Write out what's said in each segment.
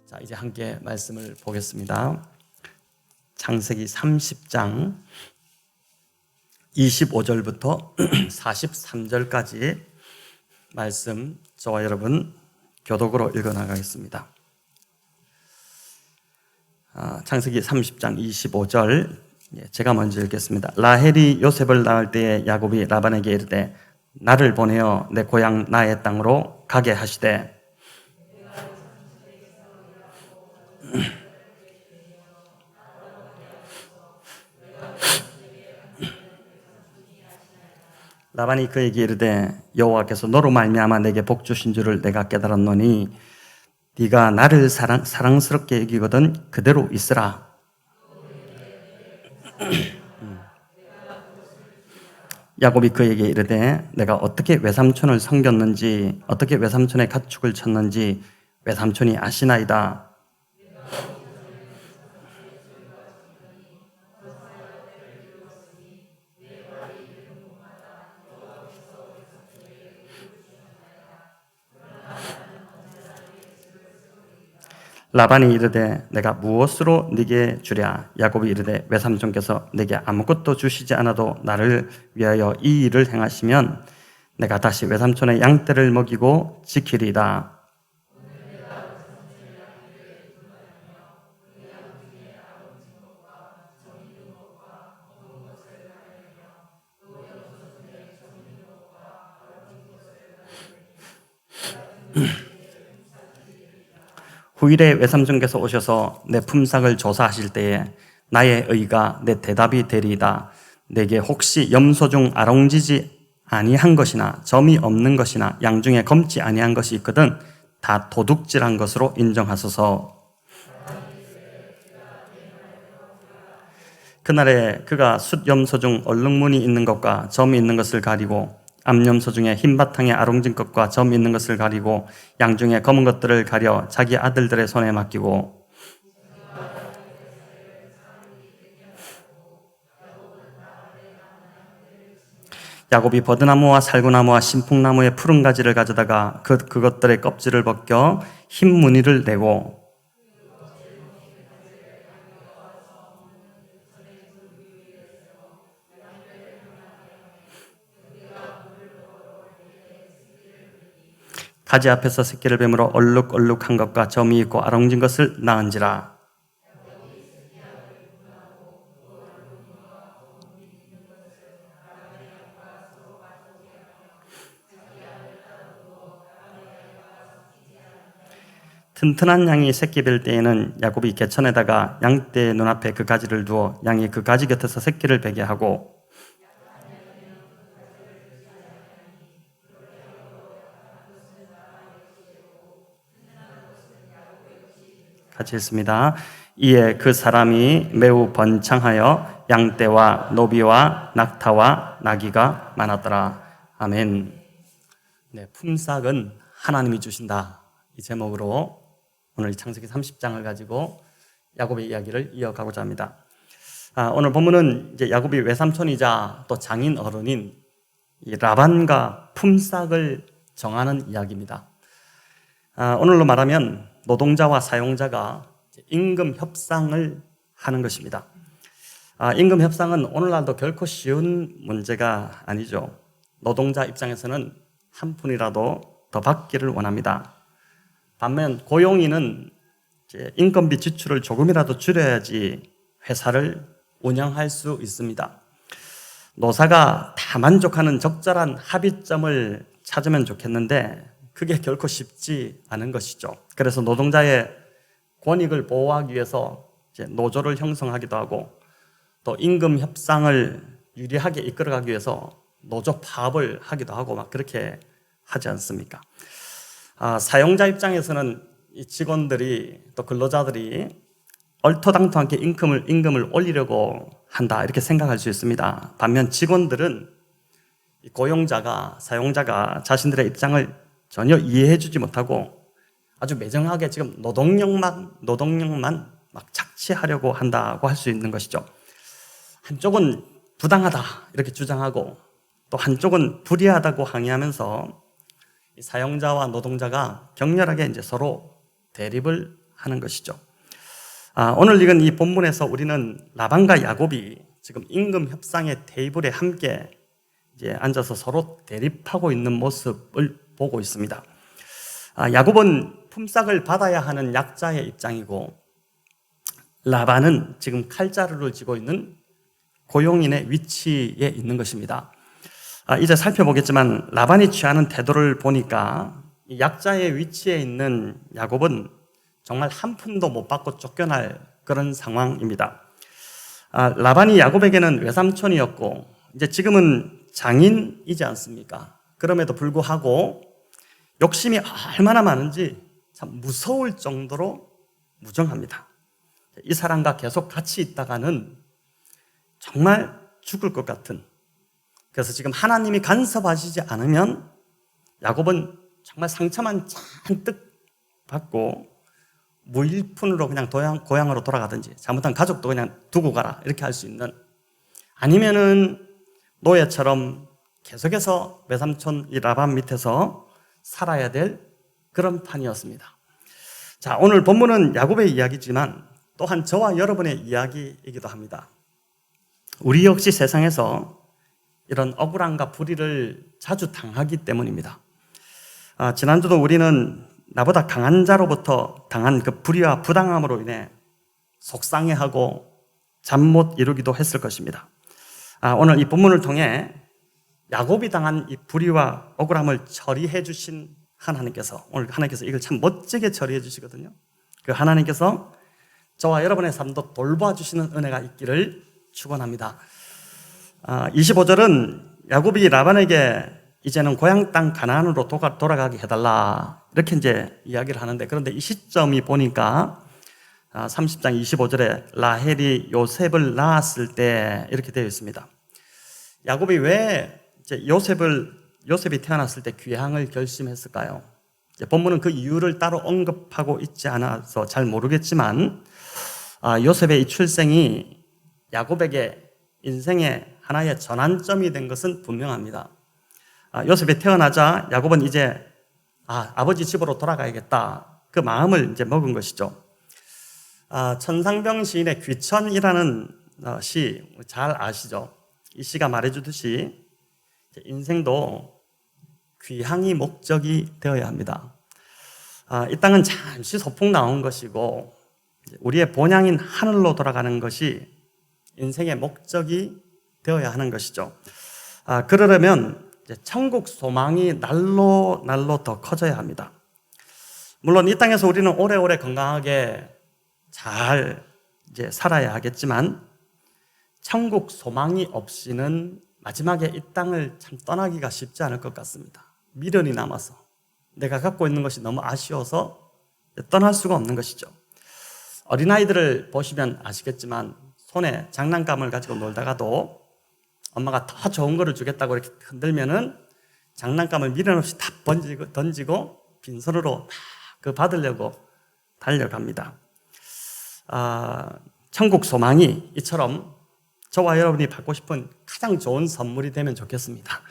자, 이제 함께 말씀을 보겠습니다. 창세기 30장 25절부터 43절까지 말씀 저와 여러분 교독으로 읽어나가겠습니다. 창세기 30장 25절 제가 먼저 읽겠습니다. 라헬이 요셉을 낳을 때에 야곱이 라반에게 이르되 나를 보내어 내 고향 나의 땅으로 가게 하시되 라반이 그에게 이르되 여호와께서 너로 말미암아 내게 복 주신 줄을 내가 깨달았노니 네가 나를 사랑스럽게 여기거든 그대로 있으라. 야곱이 그에게 이르되 내가 어떻게 외삼촌을 섬겼는지 어떻게 외삼촌의 가축을 쳤는지 외삼촌이 아시나이다. 라반이 이르되 내가 무엇으로 네게 주랴. 야곱이 이르되 외삼촌께서 내게 아무것도 주시지 않아도 나를 위하여 이 일을 행하시면 내가 다시 외삼촌의 양떼를 먹이고 지키리이다. 후일에 외삼촌께서 오셔서 내 품삯을 조사하실 때에 나의 의가 내 대답이 되리이다. 내게 혹시 염소 중 아롱지지 아니한 것이나 점이 없는 것이나 양 중에 검지 아니한 것이 있거든 다 도둑질한 것으로 인정하소서. 그날에 그가 숫염소 중 얼룩무늬 있는 것과 점이 있는 것을 가리고 암염소 중에 흰 바탕에 아롱진 것과 점이 있는 것을 가리고 양 중에 검은 것들을 가려 자기 아들들의 손에 맡기고 야곱이 버드나무와 살구나무와 신풍나무의 푸른 가지를 가져다가 그것들의 껍질을 벗겨 흰 무늬를 내고 가지 앞에서 새끼를 뱀으로 얼룩얼룩한 것과 점이 있고 아롱진 것을 낳은지라. 튼튼한 양이 새끼 뵐 때에는 야곱이 개천에다가 양떼의 눈앞에 그 가지를 두어 양이 그 가지 곁에서 새끼를 베게 하고 같이 읽습니다. 이에 그 사람이 매우 번창하여 양떼와 노비와 낙타와 나귀가 많았더라. 아멘. 네, 품삯은 하나님이 주신다. 이 제목으로 오늘 창세기 30장을 가지고 야곱의 이야기를 이어가고자 합니다. 오늘 본문은 이제 야곱이 외삼촌이자 또 장인 어른인 이 라반과 품삯을 정하는 이야기입니다. 오늘로 말하면 노동자와 사용자가 임금 협상을 하는 것입니다. 임금 협상은 오늘날도 결코 쉬운 문제가 아니죠. 노동자 입장에서는 한 푼이라도 더 받기를 원합니다. 반면 고용인은 인건비 지출을 조금이라도 줄여야지 회사를 운영할 수 있습니다. 노사가 다 만족하는 적절한 합의점을 찾으면 좋겠는데 그게 결코 쉽지 않은 것이죠. 그래서 노동자의 권익을 보호하기 위해서 노조를 형성하기도 하고 또 임금 협상을 유리하게 이끌어가기 위해서 노조 파업을 하기도 하고 막 그렇게 하지 않습니까? 사용자 입장에서는 이 직원들이 또 근로자들이 얼토당토하게 임금을 올리려고 한다 이렇게 생각할 수 있습니다. 반면 직원들은 고용자가 사용자가 자신들의 입장을 전혀 이해해주지 못하고 아주 매정하게 지금 노동력만 막 착취하려고 한다고 할 수 있는 것이죠. 한쪽은 부당하다 이렇게 주장하고 또 한쪽은 불의하다고 항의하면서 사용자와 노동자가 격렬하게 이제 서로 대립을 하는 것이죠. 오늘 읽은 이 본문에서 우리는 라반과 야곱이 지금 임금 협상의 테이블에 함께 이제 앉아서 서로 대립하고 있는 모습을 보고 있습니다. 야곱은 품삯을 받아야 하는 약자의 입장이고, 라반은 지금 칼자루를 쥐고 있는 고용인의 위치에 있는 것입니다. 이제 살펴보겠지만 라반이 취하는 태도를 보니까 이 약자의 위치에 있는 야곱은 정말 한 푼도 못 받고 쫓겨날 그런 상황입니다. 라반이 야곱에게는 외삼촌이었고 이제 지금은 장인이지 않습니까? 그럼에도 불구하고 욕심이 얼마나 많은지 참 무서울 정도로 무정합니다. 이 사람과 계속 같이 있다가는 정말 죽을 것 같은, 그래서 지금 하나님이 간섭하시지 않으면 야곱은 정말 상처만 잔뜩 받고 무일푼으로 그냥 고향으로 돌아가든지 잘못한 가족도 그냥 두고 가라 이렇게 할 수 있는, 아니면은 노예처럼 계속해서 외삼촌 이 라반 밑에서 살아야 될 그런 판이었습니다. 자, 오늘 본문은 야곱의 이야기지만 또한 저와 여러분의 이야기이기도 합니다. 우리 역시 세상에서 이런 억울함과 불의를 자주 당하기 때문입니다. 지난주도 우리는 나보다 강한 자로부터 당한 그 불의와 부당함으로 인해 속상해하고 잠 못 이루기도 했을 것입니다. 오늘 이 본문을 통해 야곱이 당한 이 불의와 억울함을 처리해 주신 하나님께서, 오늘 하나님께서 이걸 참 멋지게 처리해 주시거든요. 그 하나님께서 저와 여러분의 삶도 돌봐주시는 은혜가 있기를 축원합니다. 25절은 야곱이 라반에게 이제는 고향 땅 가나안으로 돌아가게 해달라 이렇게 이제 이야기를 하는데, 그런데 이 시점이 보니까 30장 25절에 라헬이 요셉을 낳았을 때 이렇게 되어 있습니다. 야곱이 왜 이제 요셉이 태어났을 때 귀향을 결심했을까요? 이제 본문은 그 이유를 따로 언급하고 있지 않아서 잘 모르겠지만 요셉의 이 출생이 야곱에게 인생의 하나의 전환점이 된 것은 분명합니다. 요셉이 태어나자 야곱은 이제 아버지 집으로 돌아가야겠다 그 마음을 이제 먹은 것이죠. 천상병 시인의 귀천이라는 시 잘 아시죠? 이 시가 말해주듯이 인생도 귀향이 목적이 되어야 합니다. 이 땅은 잠시 소풍 나온 것이고 우리의 본향인 하늘로 돌아가는 것이 인생의 목적이 되어야 하는 것이죠. 그러려면 천국 소망이 날로 더 커져야 합니다. 물론 이 땅에서 우리는 오래오래 건강하게 잘 이제 살아야 하겠지만 천국 소망이 없이는 마지막에 이 땅을 참 떠나기가 쉽지 않을 것 같습니다. 미련이 남아서 내가 갖고 있는 것이 너무 아쉬워서 떠날 수가 없는 것이죠. 어린아이들을 보시면 아시겠지만 손에 장난감을 가지고 놀다가도 엄마가 더 좋은 거를 주겠다고 이렇게 흔들면은 장난감을 미련 없이 다 던지고 빈손으로 그 받으려고 달려갑니다. 천국 소망이 이처럼 저와 여러분이 받고 싶은 가장 좋은 선물이 되면 좋겠습니다.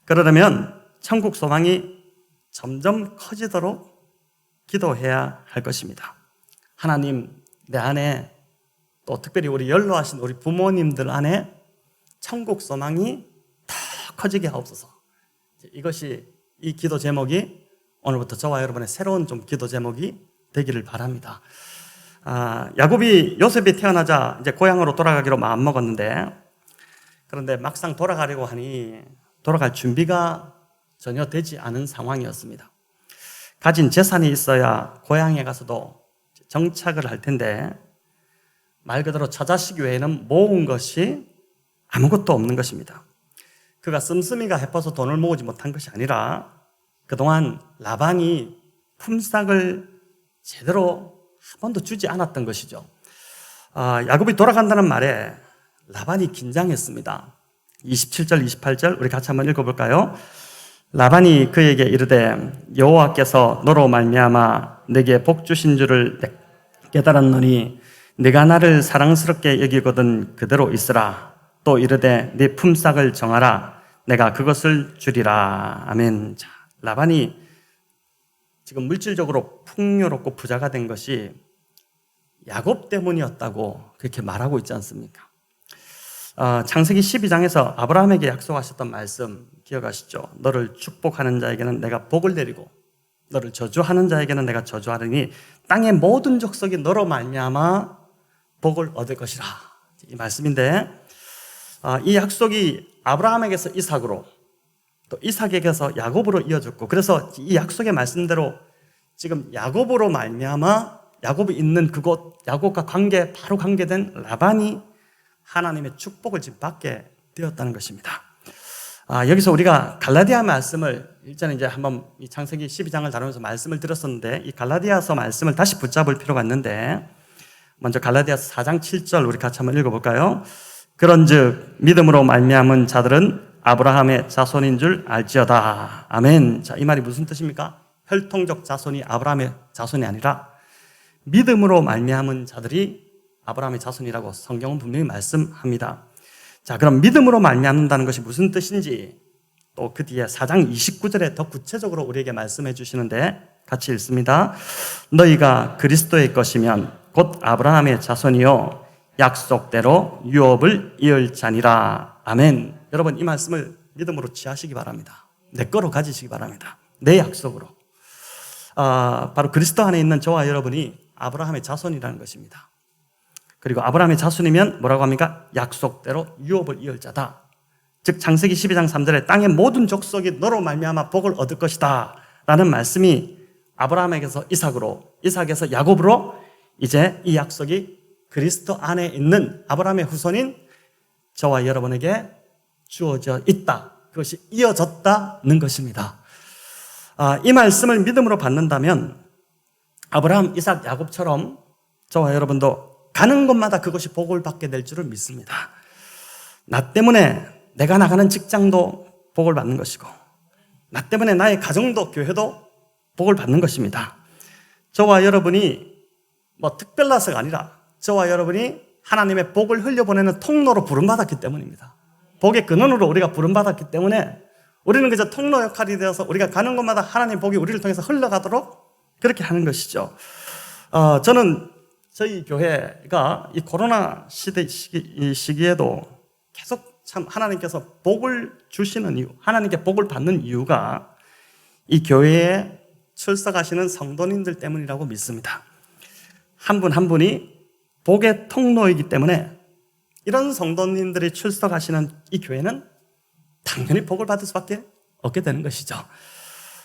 그러려면 천국 소망이 점점 커지도록 기도해야 할 것입니다. 하나님, 내 안에 또 특별히 우리 연로하신 우리 부모님들 안에 천국 소망이 더 커지게 하옵소서. 이것이 이 기도 제목이 오늘부터 저와 여러분의 새로운 좀 기도 제목이 되기를 바랍니다. 야곱이 요셉이 태어나자 이제 고향으로 돌아가기로 마음먹었는데, 그런데 막상 돌아가려고 하니 돌아갈 준비가 전혀 되지 않은 상황이었습니다. 가진 재산이 있어야 고향에 가서도 정착을 할 텐데 말 그대로 처자식 외에는 모은 것이 아무것도 없는 것입니다. 그가 씀씀이가 해퍼서 돈을 모으지 못한 것이 아니라 그동안 라반이 품삯을 제대로 한 번도 주지 않았던 것이죠. 야곱이 돌아간다는 말에 라반이 긴장했습니다. 27절 28절 우리 같이 한번 읽어볼까요? 라반이 그에게 이르되 여호와께서 너로 말미암아 내게 복 주신 줄을 깨달았노니 네가 나를 사랑스럽게 여기거든 그대로 있으라. 또 이르되 네 품삯을 정하라. 내가 그것을 주리라. 아멘. 자, 라반이 지금 물질적으로 풍요롭고 부자가 된 것이 야곱 때문이었다고 그렇게 말하고 있지 않습니까? 창세기 12장에서 아브라함에게 약속하셨던 말씀 기억하시죠? 너를 축복하는 자에게는 내가 복을 내리고 너를 저주하는 자에게는 내가 저주하리니 땅의 모든 족속이 너로 말미암아 복을 얻을 것이라. 이 말씀인데 이 약속이 아브라함에게서 이삭으로 또 이삭에게서 야곱으로 이어졌고, 그래서 이 약속의 말씀대로 지금 야곱으로 말미암아 야곱이 있는 그곳, 야곱과 바로 관계된 라반이 하나님의 축복을 지금 받게 되었다는 것입니다. 여기서 우리가 갈라디아 말씀을 일전에 이제 한번 이 창세기 12장을 다루면서 말씀을 드렸었는데, 이 갈라디아서 말씀을 다시 붙잡을 필요가 있는데, 먼저 갈라디아서 4장 7절 우리 같이 한번 읽어볼까요? 그런즉 믿음으로 말미암은 자들은 아브라함의 자손인 줄 알지어다. 아멘. 자, 이 말이 무슨 뜻입니까? 혈통적 자손이 아브라함의 자손이 아니라 믿음으로 말미암은 자들이 아브라함의 자손이라고 성경은 분명히 말씀합니다. 자, 그럼 믿음으로 말미암는다는 것이 무슨 뜻인지 또 그 뒤에 4장 29절에 더 구체적으로 우리에게 말씀해 주시는데 같이 읽습니다. 너희가 그리스도의 것이면 곧 아브라함의 자손이요 약속대로 유업을 이을 자니라. 아멘. 여러분, 이 말씀을 믿음으로 취하시기 바랍니다. 내 거로 가지시기 바랍니다. 내 약속으로. 바로 그리스도 안에 있는 저와 여러분이 아브라함의 자손이라는 것입니다. 그리고 아브라함의 자손이면 뭐라고 합니까? 약속대로 유업을 이을 자다. 즉 창세기 12장 3절에 땅의 모든 족속이 너로 말미암아 복을 얻을 것이다 라는 말씀이 아브라함에게서 이삭으로, 이삭에서 야곱으로 이제 이 약속이 그리스도 안에 있는 아브라함의 후손인 저와 여러분에게 주어져 있다. 그것이 이어졌다는 것입니다. 이 말씀을 믿음으로 받는다면 아브라함, 이삭, 야곱처럼 저와 여러분도 가는 곳마다 그것이 복을 받게 될 줄을 믿습니다. 나 때문에 내가 나가는 직장도 복을 받는 것이고, 나 때문에 나의 가정도, 교회도 복을 받는 것입니다. 저와 여러분이 특별나서가 아니라 저와 여러분이 하나님의 복을 흘려보내는 통로로 부름받았기 때문입니다. 복의 근원으로 우리가 부름받았기 때문에 우리는 그저 통로 역할이 되어서 우리가 가는 곳마다 하나님 복이 우리를 통해서 흘러가도록 그렇게 하는 것이죠. 저는 저희 교회가 이 코로나 시기에도 계속 참 하나님께서 복을 주시는 이유, 하나님께 복을 받는 이유가 이 교회에 출석하시는 성도님들 때문이라고 믿습니다. 한 분 한 분이 복의 통로이기 때문에 이런 성도님들이 출석하시는 이 교회는 당연히 복을 받을 수밖에 없게 되는 것이죠.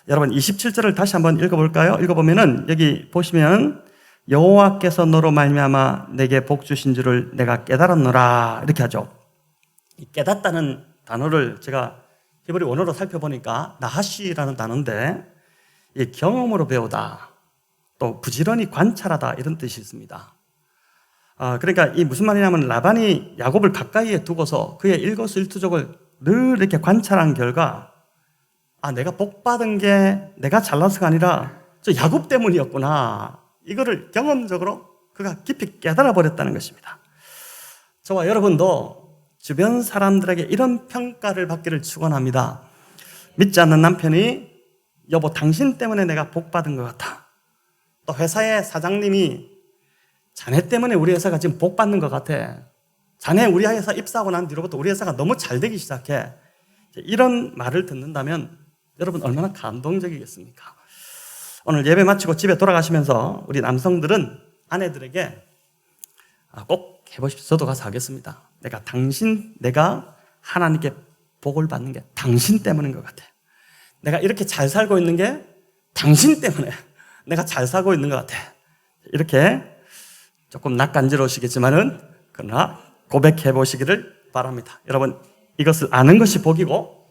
여러분 27절을 다시 한번 읽어볼까요? 읽어보면은 여기 보시면 여호와께서 너로 말미암아 내게 복 주신 줄을 내가 깨달았노라 이렇게 하죠. 이 깨닫다는 단어를 제가 히브리 원어로 살펴보니까 나하시라는 단어인데 이 경험으로 배우다 또 부지런히 관찰하다 이런 뜻이 있습니다. 그러니까 이 무슨 말이냐면 라반이 야곱을 가까이에 두고서 그의 일거수일투족을 늘 이렇게 관찰한 결과 내가 복 받은 게 내가 잘나서가 아니라 저 야곱 때문이었구나. 이거를 경험적으로 그가 깊이 깨달아 버렸다는 것입니다. 저와 여러분도 주변 사람들에게 이런 평가를 받기를 축원합니다. 믿지 않는 남편이 여보 당신 때문에 내가 복 받은 것 같아. 또 회사의 사장님이 자네 때문에 우리 회사가 지금 복 받는 것 같아. 자네 우리 회사 입사하고 난 뒤로부터 우리 회사가 너무 잘 되기 시작해. 이런 말을 듣는다면 여러분 얼마나 감동적이겠습니까? 오늘 예배 마치고 집에 돌아가시면서 우리 남성들은 아내들에게 꼭 해보십시오. 저도 가서 하겠습니다. 내가 하나님께 복을 받는 게 당신 때문인 것 같아. 내가 이렇게 잘 살고 있는 게 당신 때문에 내가 잘 살고 있는 것 같아. 이렇게 조금 낯간지러우시겠지만은 그러나 고백해 보시기를 바랍니다. 여러분 이것을 아는 것이 복이고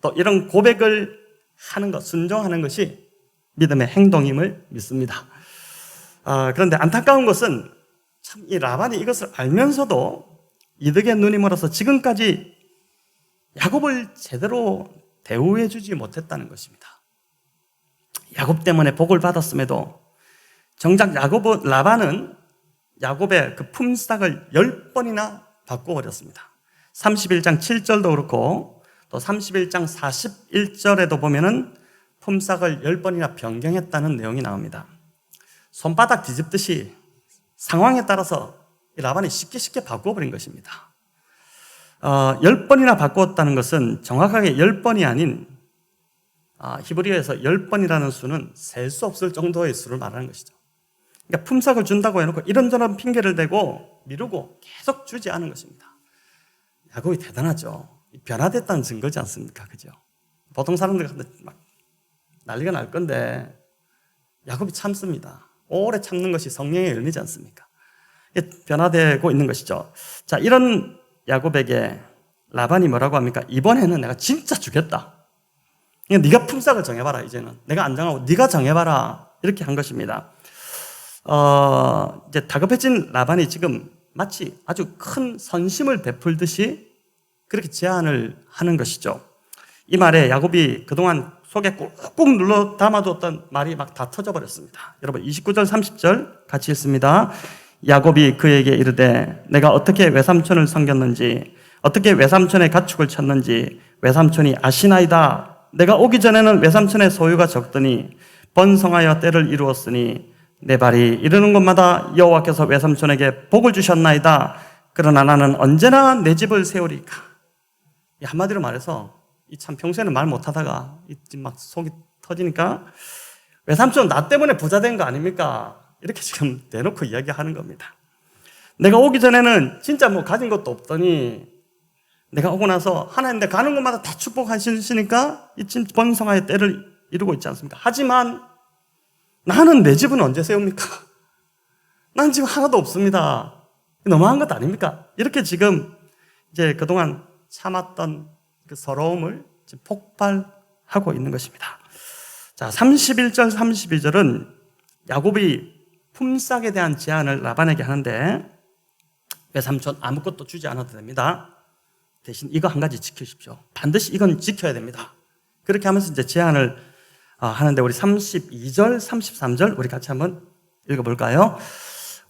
또 이런 고백을 하는 것, 순종하는 것이 믿음의 행동임을 믿습니다. 그런데 안타까운 것은 참 이 라반이 이것을 알면서도 이득의 눈이 멀어서 지금까지 야곱을 제대로 대우해 주지 못했다는 것입니다. 야곱 때문에 복을 받았음에도 정작 라반은 야곱의 그 품삯을 10번이나 바꿔버렸습니다. 31장 7절도 그렇고 또 31장 41절에도 보면은 품삯을 10번이나 변경했다는 내용이 나옵니다. 손바닥 뒤집듯이 상황에 따라서 라반이 쉽게 바꿔버린 것입니다. 10번이나 바꾸었다는 것은 정확하게 10번이 아닌 히브리어에서 10번이라는 수는 셀 수 없을 정도의 수를 말하는 것이죠. 그러니까 품삯을 준다고 해놓고 이런저런 핑계를 대고 미루고 계속 주지 않은 것입니다. 야곱이 대단하죠. 변화됐다는 증거지 않습니까? 그죠? 보통 사람들한테 막 난리가 날 건데 야곱이 참습니다. 오래 참는 것이 성령의 열매지 않습니까? 변화되고 있는 것이죠. 자, 이런 야곱에게 라반이 뭐라고 합니까? 이번에는 내가 진짜 주겠다. 네가 품삯을 정해봐라. 이제는 내가 안 정하고 네가 정해봐라. 이렇게 한 것입니다. 이제 다급해진 라반이 지금 마치 아주 큰 선심을 베풀듯이 그렇게 제안을 하는 것이죠. 이 말에 야곱이 그동안 속에 꾹꾹 눌러 담아뒀던 말이 막 다 터져버렸습니다. 여러분 29절 30절 같이 읽습니다. 야곱이 그에게 이르되 내가 어떻게 외삼촌을 섬겼는지 어떻게 외삼촌의 가축을 쳤는지 외삼촌이 아시나이다. 내가 오기 전에는 외삼촌의 소유가 적더니 번성하여 때를 이루었으니 내 발이 이르는 곳마다 여호와께서 외삼촌에게 복을 주셨나이다. 그러나 나는 언제나 내 집을 세우리까. 한마디로 말해서 참 평소에는 말 못하다가 막 속이 터지니까 외삼촌 나 때문에 부자 된 거 아닙니까? 이렇게 지금 대놓고 이야기하는 겁니다. 내가 오기 전에는 진짜 뭐 가진 것도 없더니 내가 오고 나서 하나님 내 가는 곳마다 다 축복하시니까 이 번성하여 때를 이루고 있지 않습니까? 하지만 나는 내 집은 언제 세웁니까? 난 지금 하나도 없습니다. 너무한 것 아닙니까? 이렇게 지금 이제 그동안 참았던 그 서러움을 지금 폭발하고 있는 것입니다. 자, 31절, 32절은 야곱이 품삯에 대한 제안을 라반에게 하는데 외삼촌 아무것도 주지 않아도 됩니다. 대신 이거 한 가지 지키십시오. 반드시 이건 지켜야 됩니다. 그렇게 하면서 이제 제안을 하는데 우리 32절, 33절 우리 같이 한번 읽어볼까요?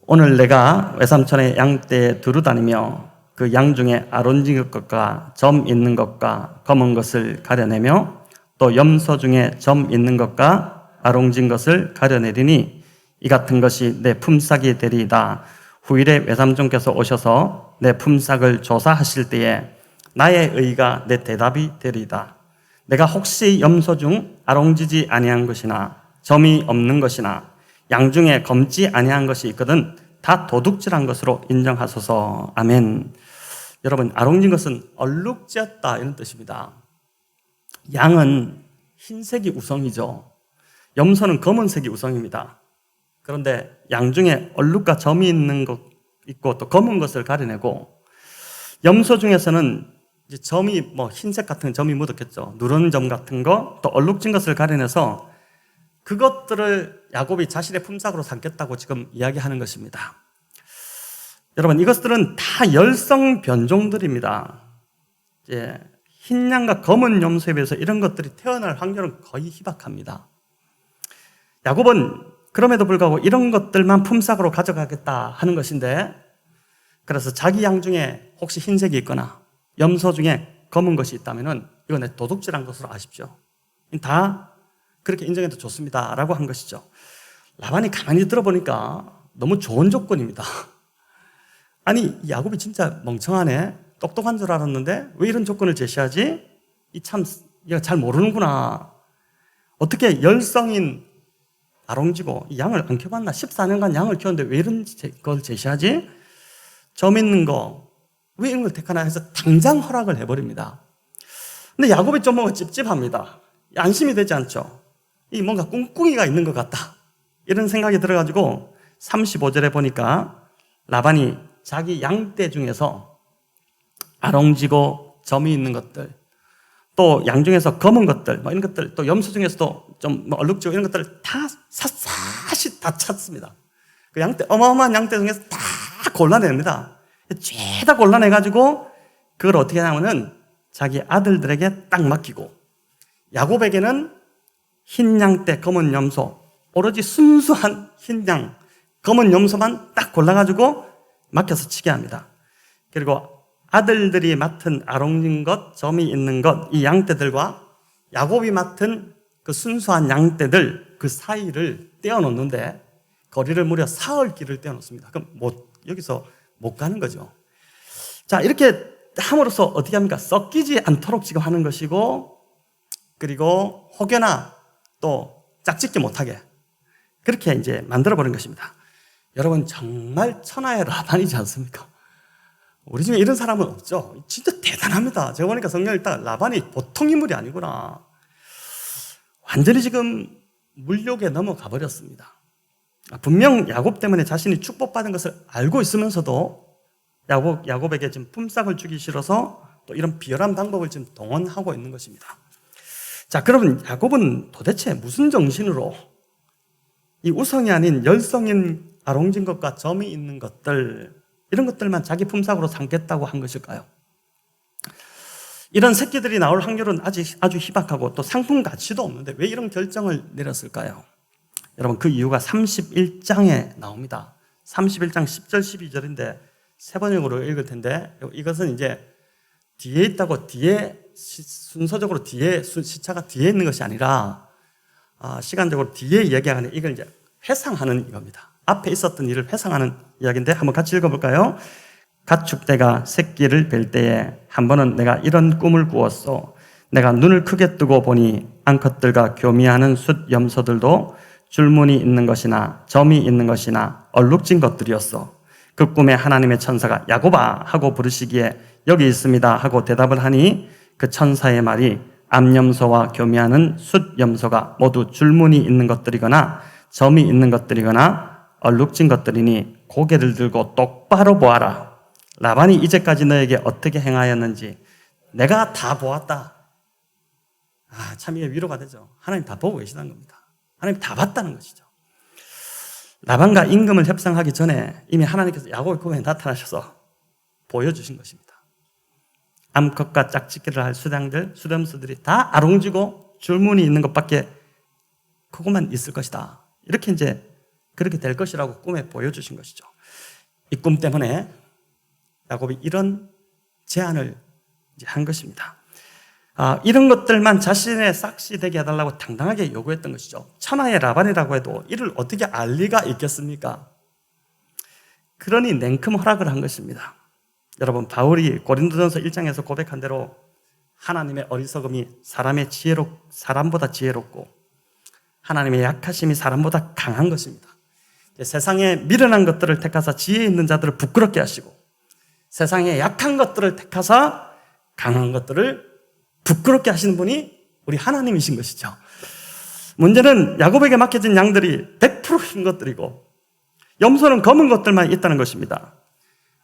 오늘 내가 외삼촌의 양떼에 두루 다니며 그 양 중에 아론진 것과 점 있는 것과 검은 것을 가려내며 또 염소 중에 점 있는 것과 아롱진 것을 가려내리니 이 같은 것이 내 품삯이 되리이다. 후일에 외삼촌께서 오셔서 내 품삯을 조사하실 때에 나의 의가 내 대답이 되리이다. 내가 혹시 염소 중 아롱지지 아니한 것이나 점이 없는 것이나 양 중에 검지 아니한 것이 있거든 다 도둑질한 것으로 인정하소서. 아멘. 여러분, 아롱진 것은 얼룩지었다 이런 뜻입니다. 양은 흰색이 우성이죠. 염소는 검은색이 우성입니다. 그런데 양 중에 얼룩과 점이 있는 것 있고 또 검은 것을 가려내고 염소 중에서는 이제 점이 뭐 흰색 같은 점이 묻었겠죠. 누런 점 같은 거 또 얼룩진 것을 가려내서 그것들을 야곱이 자신의 품삯으로 삼겠다고 지금 이야기하는 것입니다. 여러분, 이것들은 다 열성 변종들입니다. 이제 흰 양과 검은 염소에 비해서 이런 것들이 태어날 확률은 거의 희박합니다. 야곱은 그럼에도 불구하고 이런 것들만 품삯으로 가져가겠다 하는 것인데 그래서 자기 양 중에 혹시 흰색이 있거나 염소 중에 검은 것이 있다면 이건 내 도둑질한 것으로 아십시오. 다 그렇게 인정해도 좋습니다 라고 한 것이죠. 라반이 가만히 들어보니까 너무 좋은 조건입니다. 아니, 야곱이 진짜 멍청하네, 똑똑한 줄 알았는데 왜 이런 조건을 제시하지? 얘가 잘 모르는구나. 어떻게 열성인 아롱지고 양을 안 키워봤나? 14년간 양을 키웠는데 왜 이런 걸 제시하지? 점 있는 거 왜 이런 걸 택하나 해서 당장 허락을 해버립니다. 근데 야곱이 좀 뭔가 찝찝합니다. 안심이 되지 않죠. 이 뭔가 꿍꿍이가 있는 것 같다 이런 생각이 들어가지고 35절에 보니까 라반이 자기 양떼 중에서 아롱지고 점이 있는 것들 또 양 중에서 검은 것들 뭐 이런 것들 또 염소 중에서도 좀 얼룩지고 이런 것들을 다 샅샅이 다 찾습니다. 그 양떼, 어마어마한 양떼 중에서 다 골라냅니다. 죄다 골라내가지고 그걸 어떻게 하냐면은 자기 아들들에게 딱 맡기고 야곱에게는 흰 양떼, 검은 염소 오로지 순수한 흰 양, 검은 염소만 딱 골라가지고 맡겨서 치게 합니다. 그리고 아들들이 맡은 아롱진 것, 점이 있는 것, 이 양떼들과 야곱이 맡은 그 순수한 양떼들 그 사이를 떼어놓는데 거리를 무려 사흘 길을 떼어놓습니다. 그럼 여기서 못 가는 거죠. 자, 이렇게 함으로써 어떻게 합니까? 썩기지 않도록 지금 하는 것이고, 그리고 혹여나 또 짝짓기 못하게 그렇게 이제 만들어버린 것입니다. 여러분, 정말 천하의 라반이지 않습니까? 우리 중에 이런 사람은 없죠. 진짜 대단합니다. 제가 보니까 성경에 일단 라반이 보통 인물이 아니구나. 완전히 지금 물욕에 넘어가 버렸습니다. 분명 야곱 때문에 자신이 축복받은 것을 알고 있으면서도 야곱에게 지금 품삯을 주기 싫어서 또 이런 비열한 방법을 지금 동원하고 있는 것입니다. 자, 그러면 야곱은 도대체 무슨 정신으로 이 우성이 아닌 열성인 아롱진 것과 점이 있는 것들, 이런 것들만 자기 품삯으로 삼겠다고 한 것일까요? 이런 새끼들이 나올 확률은 아주 희박하고 또 상품 가치도 없는데 왜 이런 결정을 내렸을까요? 여러분, 그 이유가 31장에 나옵니다. 31장 10절 12절인데 세 번역으로 읽을 텐데, 이것은 이제 뒤에 있다고 순서적으로 시차가 뒤에 있는 것이 아니라 시간적으로 뒤에 이야기하는, 이걸 이제 회상하는 이겁니다. 앞에 있었던 일을 회상하는 이야기인데 한번 같이 읽어볼까요? 가축대가 새끼를 뵐 때에 한 번은 내가 이런 꿈을 꾸었소. 내가 눈을 크게 뜨고 보니 암컷들과 교미하는 숫 염소들도 줄무늬 있는 것이나 점이 있는 것이나 얼룩진 것들이었어. 그 꿈에 하나님의 천사가 야곱아 하고 부르시기에 여기 있습니다 하고 대답을 하니 그 천사의 말이 암염소와 교미하는 숫 염소가 모두 줄무늬 있는 것들이거나 점이 있는 것들이거나 얼룩진 것들이니 고개를 들고 똑바로 보아라. 라반이 이제까지 너에게 어떻게 행하였는지 내가 다 보았다. 참 이게 위로가 되죠. 하나님 다 보고 계시다는 겁니다. 하나님 다 봤다는 것이죠. 라반과 임금을 협상하기 전에 이미 하나님께서 야곱의 꿈에 나타나셔서 보여주신 것입니다. 암컷과 짝짓기를 할 수렴수들이 다 아롱지고 줄무늬 있는 것밖에 그것만 있을 것이다. 이렇게 이제 그렇게 될 것이라고 꿈에 보여주신 것이죠. 이 꿈 때문에 야곱이 이런 제안을 이제 한 것입니다. 이런 것들만 자신의 싹시 되게 해달라고 당당하게 요구했던 것이죠. 천하의 라반이라고 해도 이를 어떻게 알 리가 있겠습니까? 그러니 냉큼 허락을 한 것입니다. 여러분, 바울이 고린도전서 1장에서 고백한 대로 하나님의 어리석음이 사람보다 지혜롭고 하나님의 약하심이 사람보다 강한 것입니다. 세상에 미련한 것들을 택하사 지혜 있는 자들을 부끄럽게 하시고 세상에 약한 것들을 택하사 강한 것들을 부끄럽게 하시는 분이 우리 하나님이신 것이죠. 문제는 야곱에게 맡겨진 양들이 100% 흰 것들이고 염소는 검은 것들만 있다는 것입니다.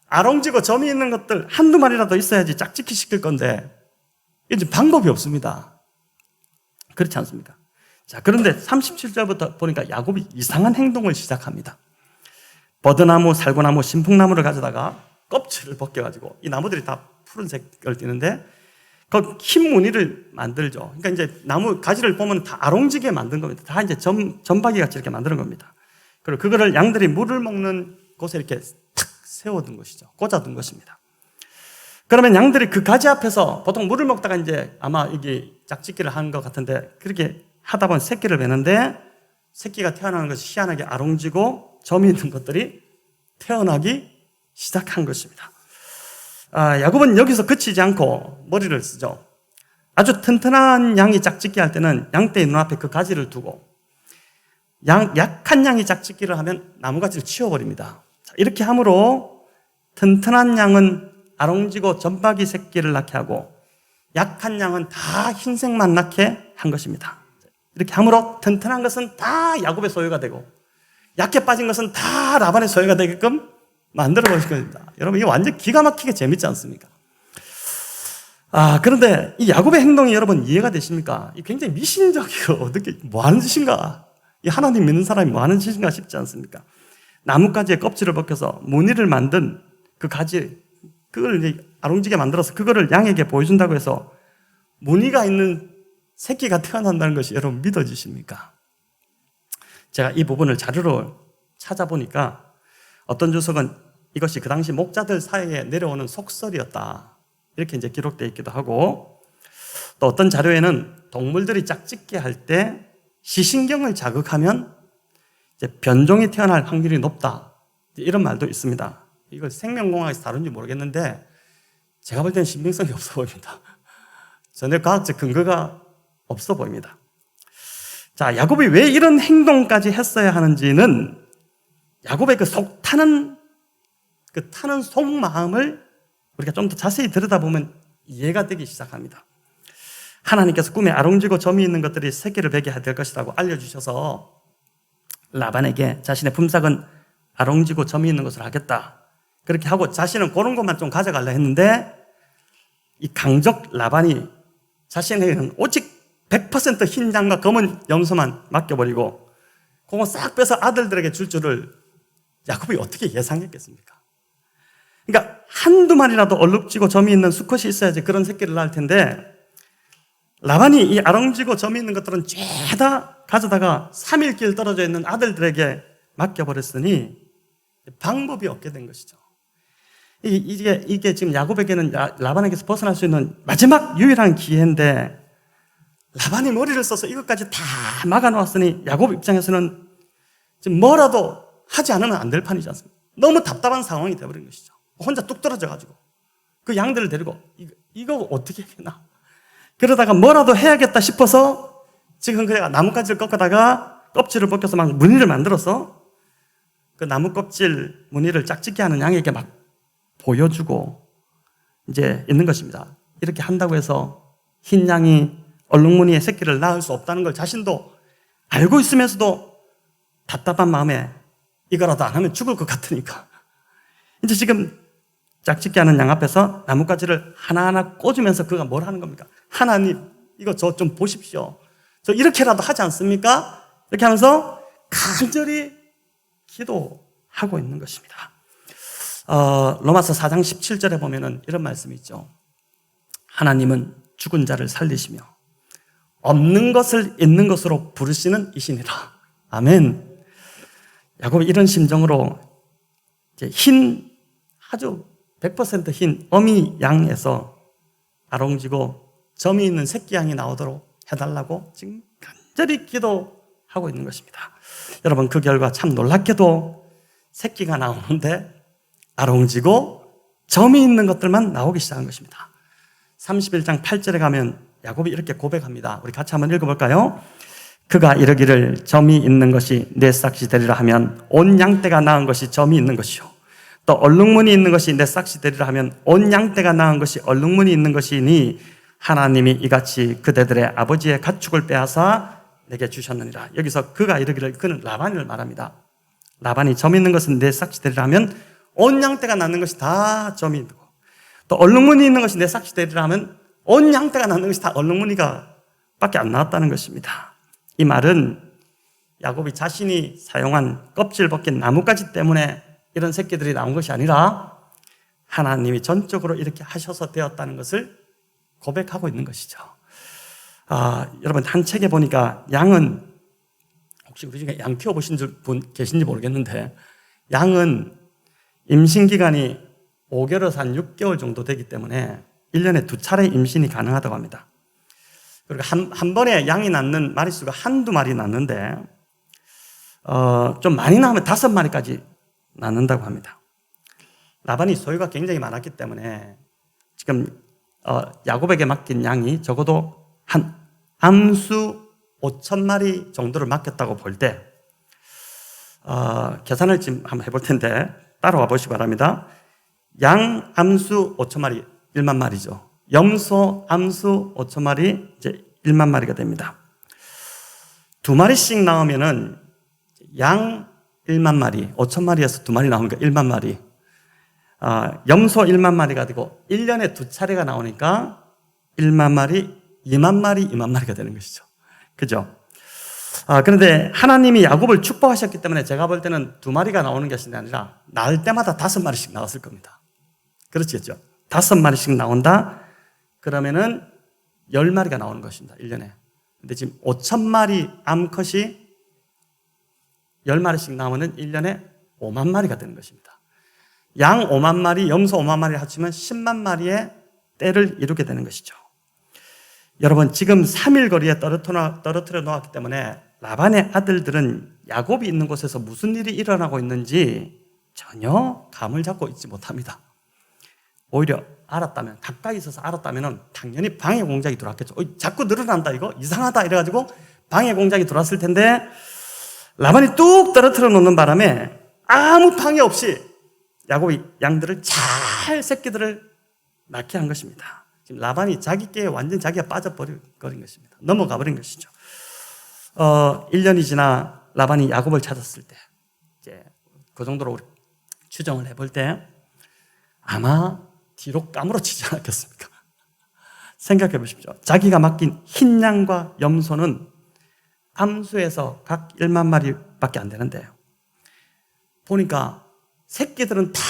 아롱지고 점이 있는 것들 한두 마리라도 있어야지 짝짓기 시킬 건데 이제 방법이 없습니다. 그렇지 않습니까? 자, 그런데 37절부터 보니까 야곱이 이상한 행동을 시작합니다. 버드나무, 살구나무, 신풍나무를 가져다가 껍질을 벗겨가지고 이 나무들이 다 푸른색을 띠는데 그 흰 무늬를 만들죠. 그러니까 이제 나무 가지를 보면 다 아롱지게 만든 겁니다. 다 이제 점박이 같이 이렇게 만드는 겁니다. 그리고 그거를 양들이 물을 먹는 곳에 이렇게 탁 세워둔 것이죠. 꽂아둔 것입니다. 그러면 양들이 그 가지 앞에서 보통 물을 먹다가 이제 아마 이게 짝짓기를 하는 것 같은데 그렇게 하다 보면 새끼를 베는데 새끼가 태어나는 것이 희한하게 아롱지고 점이 있는 것들이 태어나기 시작한 것입니다. 야곱은 여기서 그치지 않고 머리를 쓰죠. 아주 튼튼한 양이 짝짓기 할 때는 양떼의 눈앞에 그 가지를 두고 약한 양이 짝짓기를 하면 나무가지를 치워버립니다. 이렇게 함으로 튼튼한 양은 아롱지고 점박이 새끼를 낳게 하고 약한 양은 다 흰색만 낳게 한 것입니다. 이렇게 함으로 튼튼한 것은 다 야곱의 소유가 되고 약해 빠진 것은 다 라반의 소유가 되게끔 만들어버린 겁니다. 여러분, 이게 완전 기가 막히게 재밌지 않습니까? 그런데 이 야곱의 행동이 여러분 이해가 되십니까? 이 굉장히 미신적이고 어떻게 뭐 하는 짓인가? 이 하나님 믿는 사람이 뭐 하는 짓인가 싶지 않습니까? 나뭇가지의 껍질을 벗겨서 무늬를 만든 그 가지, 그걸 이제 아롱지게 만들어서 그거를 양에게 보여준다고 해서 무늬가 있는 새끼가 태어난다는 것이 여러분 믿어지십니까? 제가 이 부분을 자료로 찾아보니까 어떤 주석은 이것이 그 당시 목자들 사이에 내려오는 속설이었다. 이렇게 이제 기록되어 있기도 하고 또 어떤 자료에는 동물들이 짝짓기 할 때 시신경을 자극하면 이제 변종이 태어날 확률이 높다, 이런 말도 있습니다. 이걸 생명공학에서 다룬지 모르겠는데 제가 볼 때는 신빙성이 없어 보입니다. 전혀 과학적 근거가 없어 보입니다. 자, 야곱이 왜 이런 행동까지 했어야 하는지는 야곱의 그 타는 속마음을 우리가 좀 더 자세히 들여다보면 이해가 되기 시작합니다. 하나님께서 꿈에 아롱지고 점이 있는 것들이 새끼를 베게 될 것이라고 알려주셔서 라반에게 자신의 품삯은 아롱지고 점이 있는 것을 하겠다, 그렇게 하고 자신은 그런 것만 좀 가져가려 했는데 이 강적 라반이 자신에게는 오직 100% 흰 양과 검은 염소만 맡겨버리고 그거 싹 빼서 아들들에게 줄 줄을 야곱이 어떻게 예상했겠습니까? 그러니까 한두 마리라도 얼룩지고 점이 있는 수컷이 있어야지 그런 새끼를 낳을 텐데 라반이 이 아롱지고 점이 있는 것들은 죄다 가져다가 3일 길 떨어져 있는 아들들에게 맡겨버렸으니 방법이 없게 된 것이죠. 이게 지금 야곱에게는 라반에게서 벗어날 수 있는 마지막 유일한 기회인데 라반이 머리를 써서 이것까지 다 막아놓았으니 야곱 입장에서는 지금 뭐라도 하지 않으면 안 될 판이지 않습니까? 너무 답답한 상황이 되어버린 것이죠. 혼자 뚝 떨어져가지고 그 양들을 데리고 이거 어떻게 해나, 그러다가 뭐라도 해야겠다 싶어서 지금 그가 나뭇가지를 꺾어다가 껍질을 벗겨서 막 무늬를 만들어서 그 나무 껍질 무늬를 짝짓기 하는 양에게 막 보여주고 이제 있는 것입니다. 이렇게 한다고 해서 흰 양이 얼룩무늬의 새끼를 낳을 수 없다는 걸 자신도 알고 있으면서도 답답한 마음에 이거라도 안 하면 죽을 것 같으니까 이제 지금 짝짓기 하는 양 앞에서 나뭇가지를 하나하나 꽂으면서 그가 뭘 하는 겁니까? 하나님, 이거 저 좀 보십시오. 저 이렇게라도 하지 않습니까? 이렇게 하면서 간절히 기도하고 있는 것입니다. 로마서 4장 17절에 보면은 이런 말씀이 있죠. 하나님은 죽은 자를 살리시며 없는 것을 있는 것으로 부르시는 이시니라. 아멘. 야곱이 이런 심정으로 이제 아주 100% 흰 어미 양에서 아롱지고 점이 있는 새끼 양이 나오도록 해달라고 지금 간절히 기도하고 있는 것입니다. 여러분, 그 결과 참 놀랍게도 새끼가 나오는데 아롱지고 점이 있는 것들만 나오기 시작한 것입니다. 31장 8절에 가면 야곱이 이렇게 고백합니다. 우리 같이 한번 읽어볼까요? 그가 이르기를 점이 있는 것이 내 싹이 되리라 하면 온 양떼가 낳은 것이 점이 있는 것이요, 또 얼룩무늬 있는 것이 내 싹이 되리라 하면 온 양떼가 낳은 것이 얼룩무늬 있는 것이니 하나님이 이같이 그대들의 아버지의 가축을 빼앗아 내게 주셨느니라. 여기서 그가 이르기를, 그는 라반을 말합니다. 라반이 점 있는 것은 내 싹이 되리라 하면 온 양떼가 낳는 것이 다 점이 있고, 또 얼룩무늬 있는 것이 내 싹이 되리라 하면 온 양떼가 낳는 것이 다 얼룩무늬가 밖에 안 나왔다는 것입니다. 이 말은 야곱이 자신이 사용한 껍질 벗긴 나뭇가지 때문에 이런 새끼들이 나온 것이 아니라 하나님이 전적으로 이렇게 하셔서 되었다는 것을 고백하고 있는 것이죠. 여러분, 한 책에 보니까 양은, 혹시 우리 중에 양 키워보신 분 계신지 모르겠는데, 양은 임신기간이 5개월에서 한 6개월 정도 되기 때문에 1년에 2차례 임신이 가능하다고 합니다. 그리고 한 번에 양이 낳는 마리수가 한두 마리 낳는데, 좀 많이 낳으면 5마리까지 낳는다고 합니다. 라반이 소유가 굉장히 많았기 때문에 지금 야곱에게 맡긴 양이 적어도 한 암수 5,000마리 정도를 맡겼다고 볼 때, 계산을 지금 한번 해볼 텐데 따라와 보시기 바랍니다. 양 암수 5,000마리, 1만 마리죠. 염소 암수 5,000마리, 이제 1만 마리가 됩니다. 2마리씩 나오면은 양 1만 마리, 5,000마리에서 2마리 나오니까 1만 마리. 염소 1만 마리가 되고 1년에 2차례가 나오니까 1만 마리, 2만 마리, 2만 마리가 되는 것이죠. 그죠? 그런데 하나님이 야곱을 축복하셨기 때문에 제가 볼 때는 2마리가 나오는 것이 아니라 낳을 때마다 5마리씩 나왔을 겁니다. 그렇겠죠? 5마리씩 나온다? 그러면은 10마리가 나오는 것입니다. 1년에. 근데 지금 5,000마리 암컷이 10마리씩 나오면 1년에 5만 마리가 되는 것입니다. 양 5만 마리, 염소 5만 마리 합치면 10만 마리의 떼를 이루게 되는 것이죠. 여러분, 지금 3일 거리에 떨어뜨려 놓았기 때문에 라반의 아들들은 야곱이 있는 곳에서 무슨 일이 일어나고 있는지 전혀 감을 잡고 있지 못합니다. 오히려 알았다면, 가까이 있어서 알았다면 당연히 방해 공작이 들어왔겠죠. 자꾸 늘어난다, 이거 이상하다 이래가지고 방해 공작이 들어왔을 텐데, 라반이 뚝 떨어뜨려 놓는 바람에 아무 방해 없이 야곱이 양들을 잘 새끼들을 낳게 한 것입니다. 지금 라반이 자기께 완전 자기가 빠져버린 것입니다. 넘어가 버린 것이죠. 1년이 지나 라반이 야곱을 찾았을 때, 이제 그 정도로 우리 추정을 해볼 때 아마 뒤로 까무러치지 않았겠습니까? 생각해 보십시오. 자기가 맡긴 흰 양과 염소는 암수에서 각 1만 마리밖에 안 되는데요. 보니까 새끼들은 다,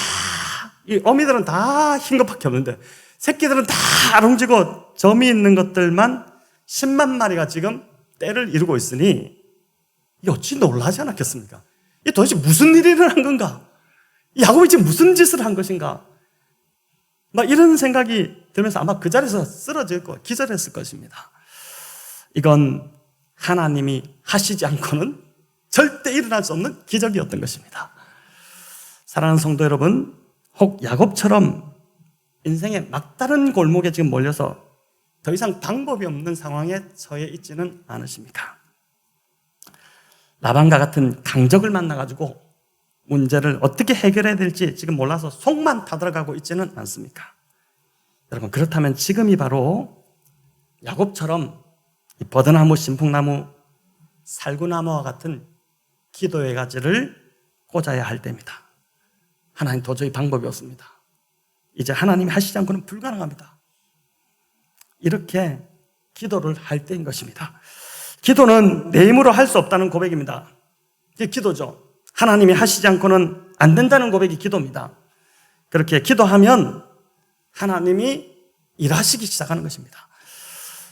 이 어미들은 다 흰 것밖에 없는데 새끼들은 다 아롱지고 점이 있는 것들만 10만 마리가 지금 때를 이루고 있으니 이게 어찌 놀라지 않았겠습니까? 이게 도대체 무슨 일이 일어난 건가? 야곱이 지금 무슨 짓을 한 것인가? 막 이런 생각이 들면서 아마 그 자리에서 쓰러질 거, 기절했을 것입니다. 이건 하나님이 하시지 않고는 절대 일어날 수 없는 기적이었던 것입니다. 사랑하는 성도 여러분, 혹 야곱처럼 인생의 막다른 골목에 지금 몰려서 더 이상 방법이 없는 상황에 처해 있지는 않으십니까? 라반과 같은 강적을 만나가지고 문제를 어떻게 해결해야 될지 지금 몰라서 속만 타들어가고 있지는 않습니까? 여러분, 그렇다면 지금이 바로 야곱처럼 이 버드나무, 신풍나무, 살구나무와 같은 기도의 가지를 꽂아야 할 때입니다. 하나님, 도저히 방법이 없습니다. 이제 하나님이 하시지 않고는 불가능합니다. 이렇게 기도를 할 때인 것입니다. 기도는 내 힘으로 할 수 없다는 고백입니다. 이게 기도죠. 하나님이 하시지 않고는 안 된다는 고백이 기도입니다. 그렇게 기도하면 하나님이 일하시기 시작하는 것입니다.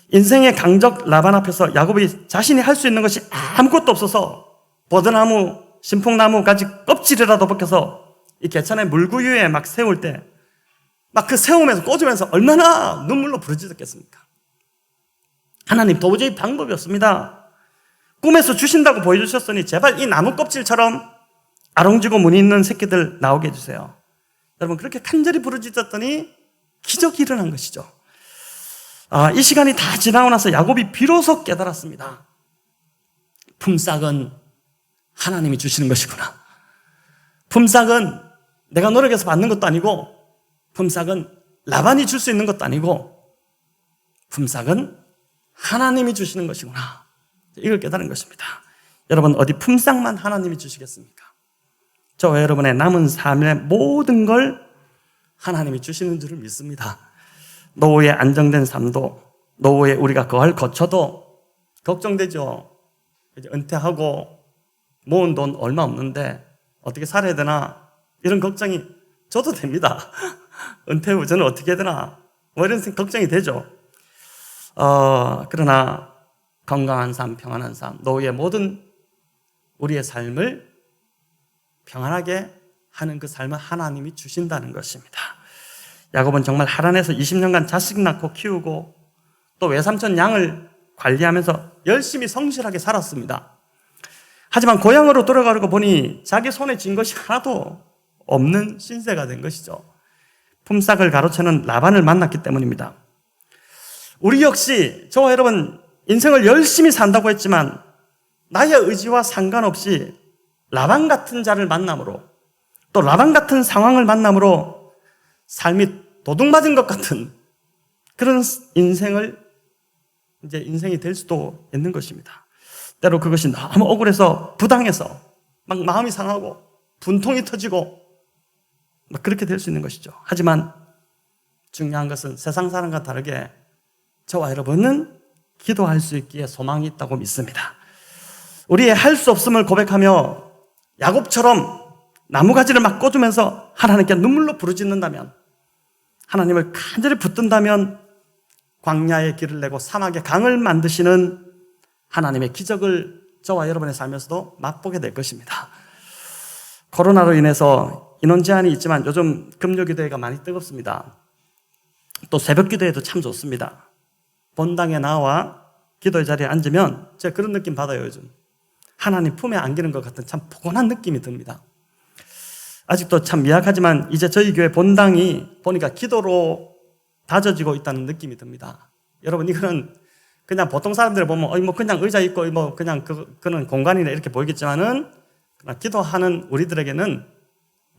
인생의 강적 라반 앞에서 야곱이 자신이 할 수 있는 것이 아무것도 없어서 버드나무, 신풍나무 가지 껍질이라도 벗겨서 이 개천의 물구유에 막 세울 때 막 그 세우면서 꽂으면서 얼마나 눈물로 부르짖었겠습니까? 하나님, 도저히 방법이 없습니다. 꿈에서 주신다고 보여주셨으니 제발 이 나무 껍질처럼 아롱지고 무늬 있는 새끼들 나오게 해주세요. 여러분, 그렇게 간절히 부르짖었더니 기적이 일어난 것이죠. 이 시간이 다 지나고 나서 야곱이 비로소 깨달았습니다. 품삯은 하나님이 주시는 것이구나. 품삯은 내가 노력해서 받는 것도 아니고, 품삯은 라반이 줄 수 있는 것도 아니고, 품삯은 하나님이 주시는 것이구나. 이걸 깨달은 것입니다. 여러분, 어디 품삯만 하나님이 주시겠습니까? 저와 여러분의 남은 삶의 모든 걸 하나님이 주시는 줄을 믿습니다. 노후에 안정된 삶도, 노후에 우리가 거할 거처도 걱정되죠. 이제 은퇴하고 모은 돈 얼마 없는데 어떻게 살아야 되나, 이런 걱정이 저도 됩니다. 은퇴 후 저는 어떻게 해야 되나, 뭐 이런 걱정이 되죠. 그러나 건강한 삶, 평안한 삶, 노후의 모든 우리의 삶을 평안하게 하는 그 삶을 하나님이 주신다는 것입니다. 야곱은 정말 하란에서 20년간 자식 낳고 키우고 또 외삼촌 양을 관리하면서 열심히 성실하게 살았습니다. 하지만 고향으로 돌아가려고 보니 자기 손에 쥔 것이 하나도 없는 신세가 된 것이죠. 품삯을 가로채는 라반을 만났기 때문입니다. 우리 역시 저와 여러분 인생을 열심히 산다고 했지만 나의 의지와 상관없이 라반 같은 자를 만남으로, 또 라반 같은 상황을 만남으로 삶이 도둑맞은 것 같은 그런 인생이 될 수도 있는 것입니다. 때로 그것이 너무 억울해서 부당해서 막 마음이 상하고 분통이 터지고 막 그렇게 될 수 있는 것이죠. 하지만 중요한 것은 세상 사람과 다르게 저와 여러분은 기도할 수 있기에 소망이 있다고 믿습니다. 우리의 할 수 없음을 고백하며 야곱처럼 나무가지를 막 꽂으면서 하나님께 눈물로 부르짖는다면, 하나님을 간절히 붙든다면 광야에 길을 내고 사막에 강을 만드시는 하나님의 기적을 저와 여러분의 삶에서도 맛보게 될 것입니다. 코로나로 인해서 인원 제한이 있지만 요즘 금요 기도회가 많이 뜨겁습니다. 또 새벽 기도회도 참 좋습니다. 본당에 나와 기도의 자리에 앉으면 제가 그런 느낌 받아요. 요즘 하나님 품에 안기는 것 같은 참 포근한 느낌이 듭니다. 아직도 참 미약하지만 이제 저희 교회 본당이 보니까 기도로 다져지고 있다는 느낌이 듭니다. 여러분, 이거는 그냥 보통 사람들 보면 뭐 그냥 의자 있고 뭐 그냥 그는 공간이네 이렇게 보이겠지만은 기도하는 우리들에게는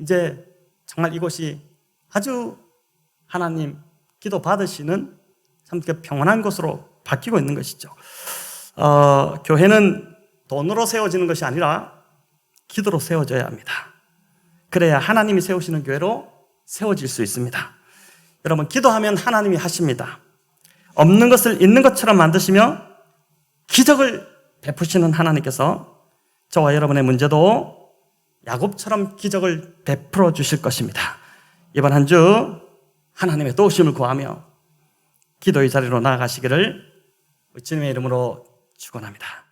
이제 정말 이곳이 아주 하나님 기도 받으시는 참 평안한 곳으로 바뀌고 있는 것이죠. 교회는 돈으로 세워지는 것이 아니라 기도로 세워져야 합니다. 그래야 하나님이 세우시는 교회로 세워질 수 있습니다. 여러분, 기도하면 하나님이 하십니다. 없는 것을 있는 것처럼 만드시며 기적을 베푸시는 하나님께서 저와 여러분의 문제도 야곱처럼 기적을 베풀어 주실 것입니다. 이번 한 주 하나님의 도우심을 구하며 기도의 자리로 나아가시기를 주님의 이름으로 축원합니다.